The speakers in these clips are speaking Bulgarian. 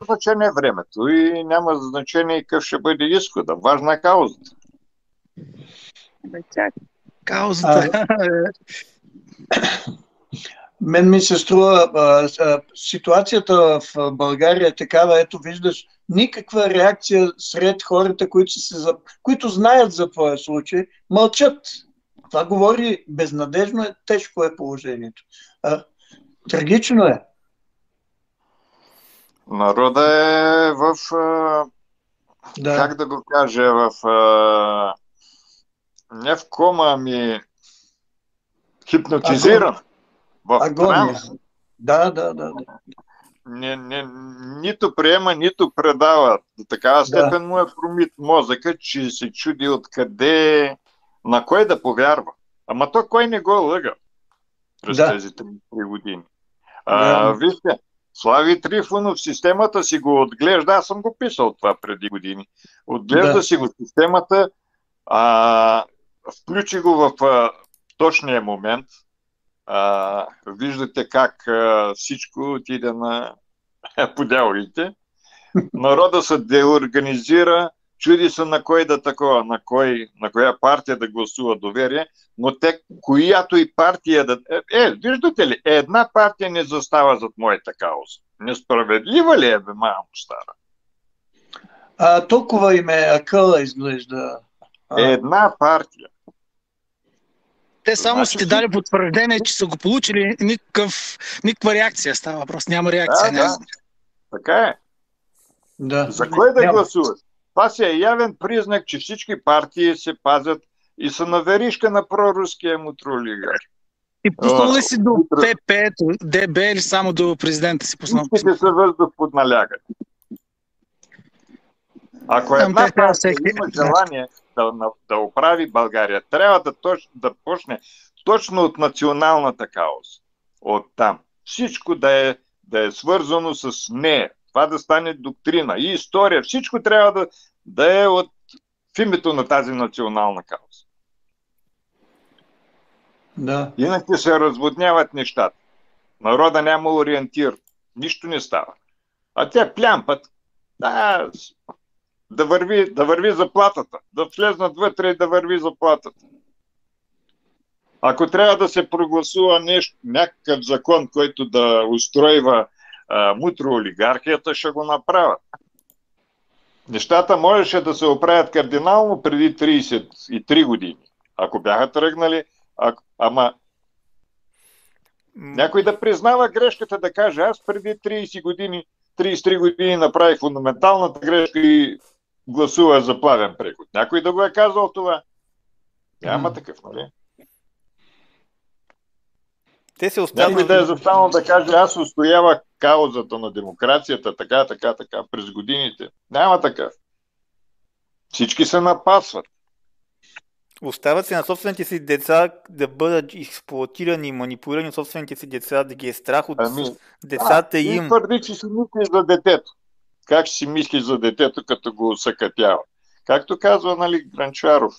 значение времето и няма значение какъв ще бъде изхода. Важна е каузата. Каузата. Мен ми се струва ситуацията в България е такава, ето виждаш никаква реакция сред хората, които знаят за твоя случай, мълчат. Това говори безнадежно, тежко е положението. Трагично е. Народа е в... как да го кажа, не в кома, ами хипнотизиран. В транс. Да. Нито приема, нито предава. До такава степен му е промит мозъка, че се чуди откъде, на кой да повярва. Ама то кой не го лъга през тези 3 години. Вижте, Слави Трифонов системата си го отглежда, аз съм го писал това преди години. Отглежда си го системата, включи го в точния момент. Виждате как всичко отиде на подяволите. Народа се деорганизира, чуди се на кой да такова, на коя партия да гласува доверие, но те, която и партия да... виждате ли, една партия не застава зад моята кауза. Несправедлива ли е, мамо стара? Толкова им е акъла изглежда. Една партия. Те само са ти дали потвърждение, че са го получили, никаква реакция става въпрос. Няма реакция. Да. Така е. Да. За кой да гласуват? Това си е явен признак, че всички партии се пазят и са на веришка на проруския мутролигар. И пуснал ли си до ПП, ДБ или само до президента си пуснал? Всичките са въздух под налягане. Ако една партия има желание да оправи България, трябва да почне точно от националната кауза. От там. Всичко да е свързано с нея. Това да стане доктрина и история. Всичко трябва да е в името на тази национална кауза. Да. Иначе се разводняват нещата. Народа няма ориентир. Нищо не става. А те плямпат. Да върви заплатата. Да влезнат вътре и да върви заплатата. Ако трябва да се прогласува някакъв закон, който да устройва мутроолигархията, ще го направят. Нещата можеше да се оправят кардинално преди 33 години. Ако бяха тръгнали, ама някой да признава грешката, да каже, аз преди 33 години направих фундаменталната грешка и гласува за плавен преход. Някой да го е казал това? Няма такъв, нали? Някой да е застанал да каже, аз устоявах каузата на демокрацията, така, през годините. Няма такъв. Всички се напасват. Остават се на собствените си деца да бъдат експлоатирани, манипулирани от собствените си деца, да ги е страх от децата им. И твърди, че си мислиш за детето. Как си мислиш за детето, като го усъкътява? Както казва, нали, Гранчаров,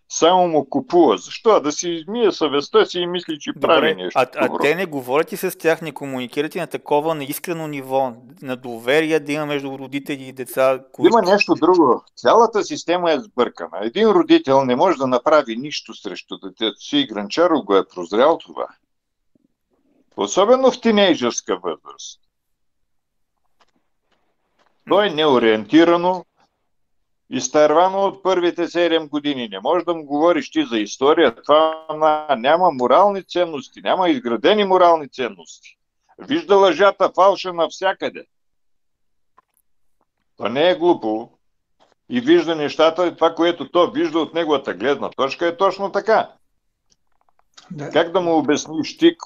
само му купува. Защо? Да си измие съвестта си и мисли, че прави нещо. А те не говорят и с тях, не комуникират и на такова неискрено ниво, на доверие да има между родители и деца. Има нещо друго. Цялата система е сбъркана. Един родител не може да направи нищо срещу детето си и Гранчаров го е прозрял това. Особено в тинейджърска възраст. Той е неориентирано, изтървано от първите 7 години. Не може да му говориш ти за история. Това няма морални ценности, няма изградени морални ценности. Вижда лъжата, фалша навсякъде. Това не е глупо. И вижда нещата, и това, което то вижда от неговата гледна точка, е точно така. Да. Как да му обясниш ти,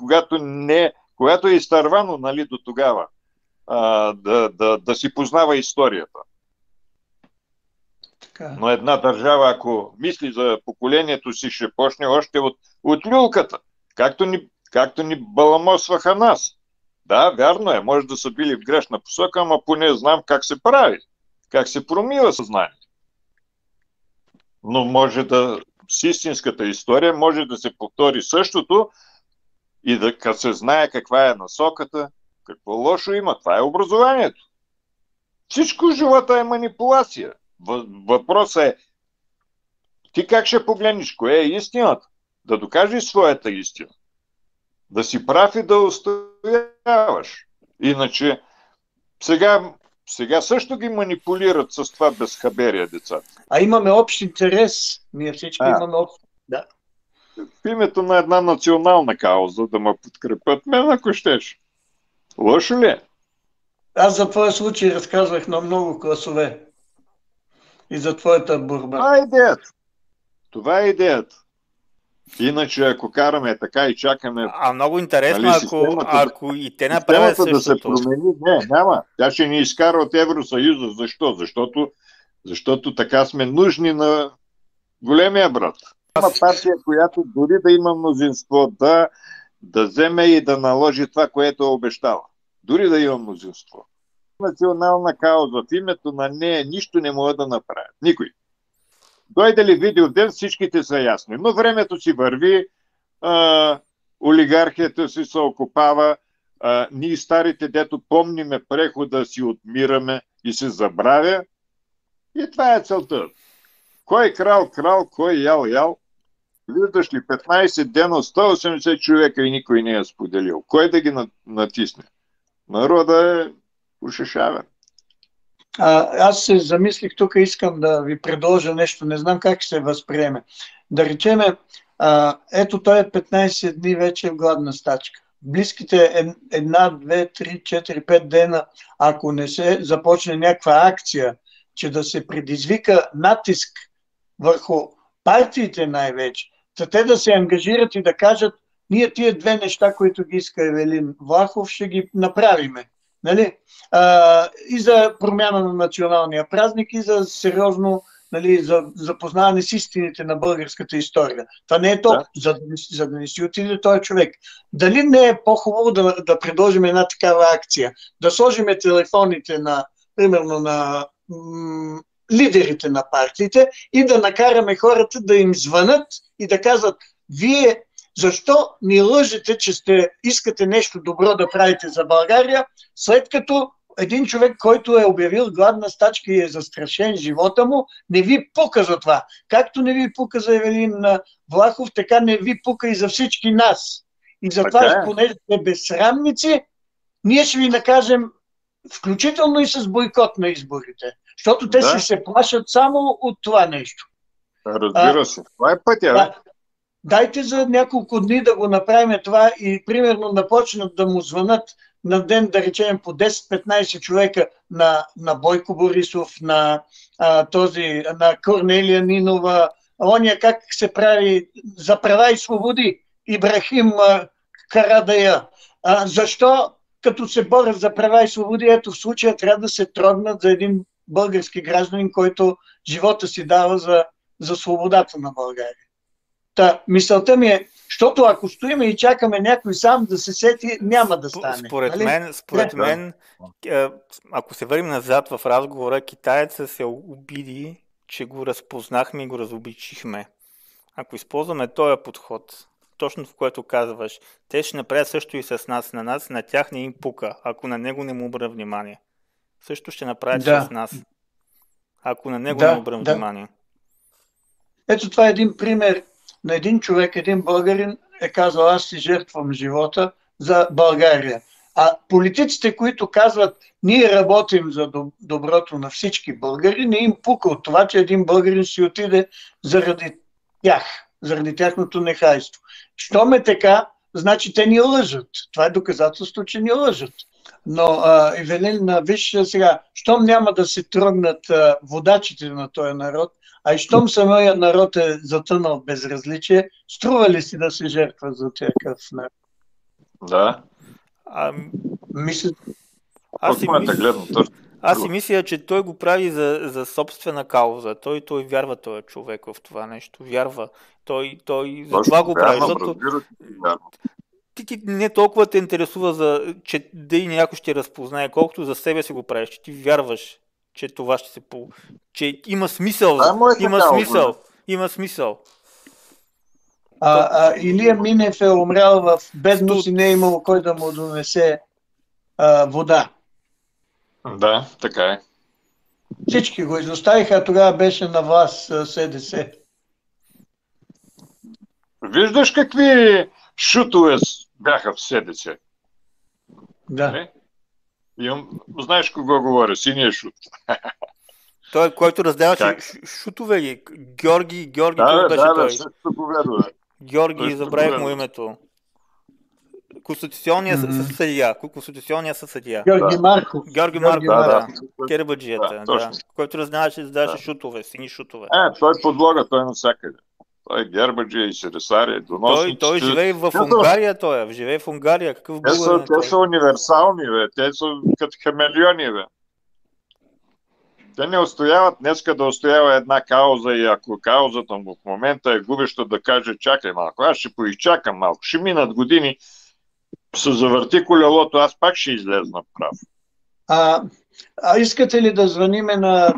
когато е изтървано, нали, до тогава, да си познава историята? Така. Но една държава, ако мисли за поколението си, ще почне още от люлката. Както ни баламосваха нас. Да, вярно е, може да са били в грешна посока, ама поне знам как се прави. Как се промива съзнанието. Но с истинската история може да се повтори същото и като се знае каква е насоката, какво лошо има. Това е образованието. Всичко в живота е манипулация. Въпросът е, ти как ще погледнеш, кое е истината? Да докажеш своята истина. Да си прав и да устояваш. Иначе, сега също ги манипулират с това безхаберие децата. А имаме общ интерес. Ние всички имаме общ. Да. В името на една национална кауза да ме подкрепят мен, ако щеш. Лошо ли е? Аз за твоя случай разказвах на много класове. И за твоята борба. Това е идеята. Иначе, ако караме така и чакаме... много интересно, ако и те направят същото. Да се промени, няма. Тя ще ни изкара от Евросъюза. Защо? Защото така сме нужни на големия брат. Има партия, която дори да има мнозинство, да вземе и да наложи това, което е обещала. Дори да има мнозинство. Национална кауза, в името на нея нищо не може да направят. Никой. Дойде ли Видеовден, всичките са ясни. Но времето си върви, олигархията си се окопава, ние старите, дето помниме прехода, си отмираме и се забравя. И това е целта. Кой крал, кой ял. Виждаш ли 15 дена, 180 човека и никой не е споделил. Кой да ги натисне? Народа е ушешавен. Аз се замислих тук, искам да ви предложа нещо, не знам как ще се възприеме. Да речеме, ето той е 15 дни вече в гладна стачка. Близките 1, 2, 3, 4, 5 дена, ако не се започне някаква акция, че да се предизвика натиск върху партиите най-вече, за те да се ангажират и да кажат, ние тия две неща, които ги иска Евелин Влахов, ще ги направиме. Нали? И за промяна на националния празник, и за сериозно, нали, за запознаване с истините на българската история. Това не е то, за да не си отиде този човек. Дали не е по-хубаво да предложим една такава акция? Да сложим телефоните примерно на лидерите на партиите и да накараме хората да им звънат и да казват, вие защо ни лъжете, че искате нещо добро да правите за България, след като един човек, който е обявил гладна стачка и е застрашен живота му, не ви пука за това. Както не ви пука за Евелин Влахов, така не ви пука и за всички нас. И затова, понеже сте безсрамници, ние ще ви накажем включително и с бойкот на изборите. Защото те ще се плашат само от това нещо. Разбира се. Това е пътя. Дайте за няколко дни да го направим това и примерно напочнат да му звънат на ден, да речем, по 10-15 човека на Бойко Борисов, на Корнелия Нинова, ония как се прави за права и свободи, Ибрахим Карадая. Защо, като се борят за права и свободи, ето в случая трябва да се трогнат за един български гражданин, който живота си дава за свободата на България. Мисълта ми е, защото ако стоим и чакаме някой сам да се сети, няма да стане. Според мен, ако се върнем назад в разговора, китаеца се обиди, че го разпознахме и го разобличихме. Ако използваме този подход, точно в което казваш, те ще направят също и с нас. На тях не им пука, ако на него не му обърна внимание. Също ще направят с нас, ако на него не обърна внимание. Ето това е един пример на един човек, един българин е казал, аз си жертвам живота за България. А политиците, които казват, ние работим за доброто на всички българи, не им пука от това, че един българин си отиде заради тях, заради тяхното нехайство. Щом е така, значи те ни лъжат. Това е доказателство, че ни лъжат. Но, Евелин, виж сега, щом няма да се трогнат водачите на този народ, а и щом самия народ е затънал в безразличие, струва ли си да се жертва за такъв народ? Да. Аз си мисля, че той го прави за собствена кауза. Той вярва този човек в това нещо. Вярва. Той за това го прави. Защото ти не толкова те интересува, че да и някой ще разпознае, колкото за себе си го правиш, че ти вярваш, че това ще се че има смисъл. Има смисъл. Илия Минев е умрял в бедност и не е имал кой да му донесе вода. Да, така е. Всички го изоставиха, а тогава беше на власт СДС. Виждаш какви шутове бяха в СДС? Да. Не? Знаеш кого говоря? Синия шут. Той, който раздаваше шутове ли? Георги, какво беше той? Също го ведо, да. Георги, забравих му името. Конституционният съдия. Георги Марков. Георги Марков, да. Кербаджията, да. Който раздаваше шутове, сини шутове. Той подлога, той навсякъде. Той Гербаджи и Седесари, доносници. Той живее в Унгария, живее в Унгария. Какъв българин? Те са универсални, бе. Те са като хамелиони, бе. Те не устояват днеска да устоява една кауза и ако каузата му в момента е губеща, да каже чакай малко, аз ще поизчакам малко, ще минат години, се завърти колелото, аз пак ще излезна прав. Искате ли да звъниме на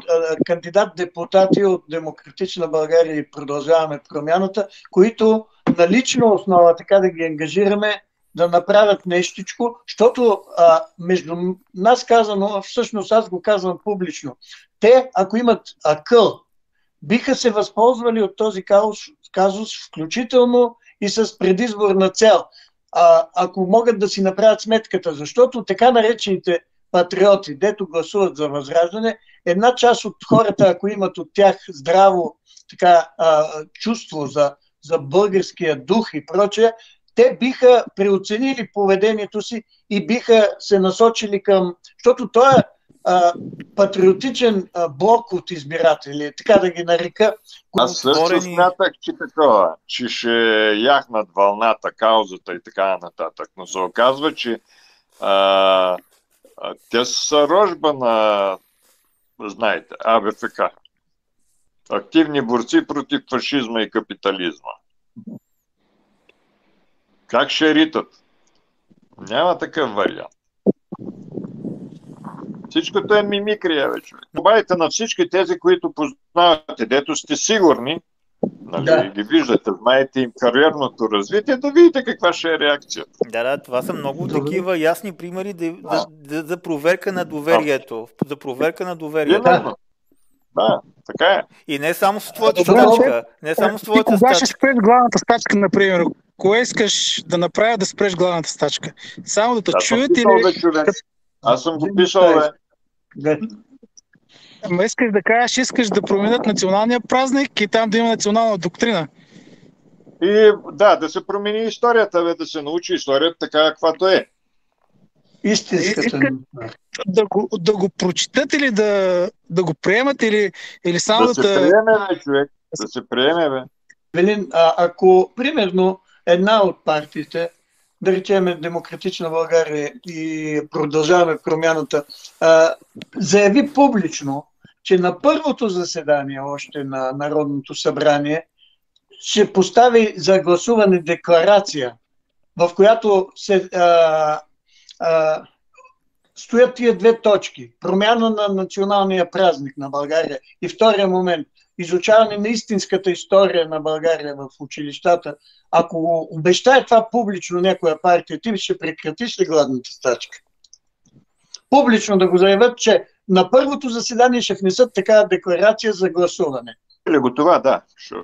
кандидат-депутати от Демократична България и Продължаваме промяната, които на лична основа, така да ги ангажираме, да направят нещичко, защото между нас казано, всъщност аз го казвам публично, те, ако имат акъл, биха се възползвали от този казус, включително и с предизборна цел, ако могат да си направят сметката, защото така наречените патриоти, дето гласуват за Възраждане, една част от хората, ако имат от тях здраво чувство за българския дух и прочее, те биха преоценили поведението си и биха се насочили към... Защото той е патриотичен блок от избиратели, така да ги нарека. Аз също смятах, че ще яхнат вълната, каузата и така нататък. Но се оказва, че те са рожба на, знаете, АБФК. Активни борци против фашизма и капитализма. Как ще ритат? Няма такъв вариант. Всичкото е мимикрия, вече. Добавите на всички тези, които познавате, дето сте сигурни, нали, ги виждате, знаете им кариерното развитие, да видите каква ще е реакцията. Да, това са много такива ясни примери за проверка на доверието. За проверка на доверието. Да, така е. И не само с твоята стачка. Не само с твоята стачка. Кога ще спреш главната стачка, например? Кое искаш да направя да спреш главната стачка? Само да те чуят или... Аз съм го писал, бе. Ама искаш да кажеш, искаш да променят националния празник и там да има национална доктрина. И да се промени историята, бе, да се научи историята така, каквато е. Истинската. Да го прочитат или да го приемат или само да се приеме, бе, човек. Да се приеме, бе. Велин, ако примерно една от партиите, да речем Демократична България и Продължаваме промяната, заяви публично, че на първото заседание още на Народното събрание ще постави за гласуване декларация, в която се стоят тия две точки. Промяна на националния празник на България и втория момент изучаване на истинската история на България в училищата. Ако обещае това публично някоя партия, ти ще прекратиш ли гладната стачка? Публично да го заявят, че на първото заседание ще внесат такава декларация за гласуване. Или го това, да, ще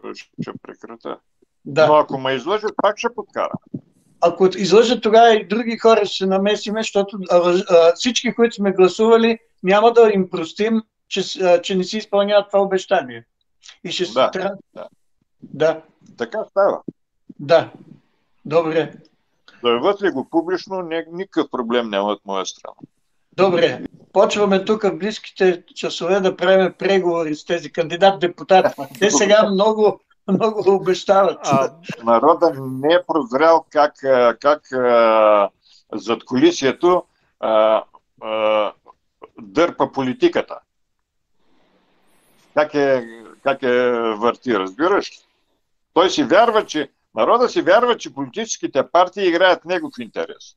прекрата. Да. Но ако ме излъжат, пак ще подкара. Ако излъжат, тогава и други хора ще се намесиме, защото всички, които сме гласували, няма да им простим, че не си изпълняват това обещание. И ще се да. Така става. Да. Добре. Заявят ли го публично, никакъв проблем няма от моя страна. Добре. Почваме тук в близките часове да правим преговори с тези кандидат-депутати. Те сега много обещават. Народът не е прозрял как зад колисието дърпа политиката. Как е върти, разбираш? Народът си вярва, че политическите партии играят негов интерес.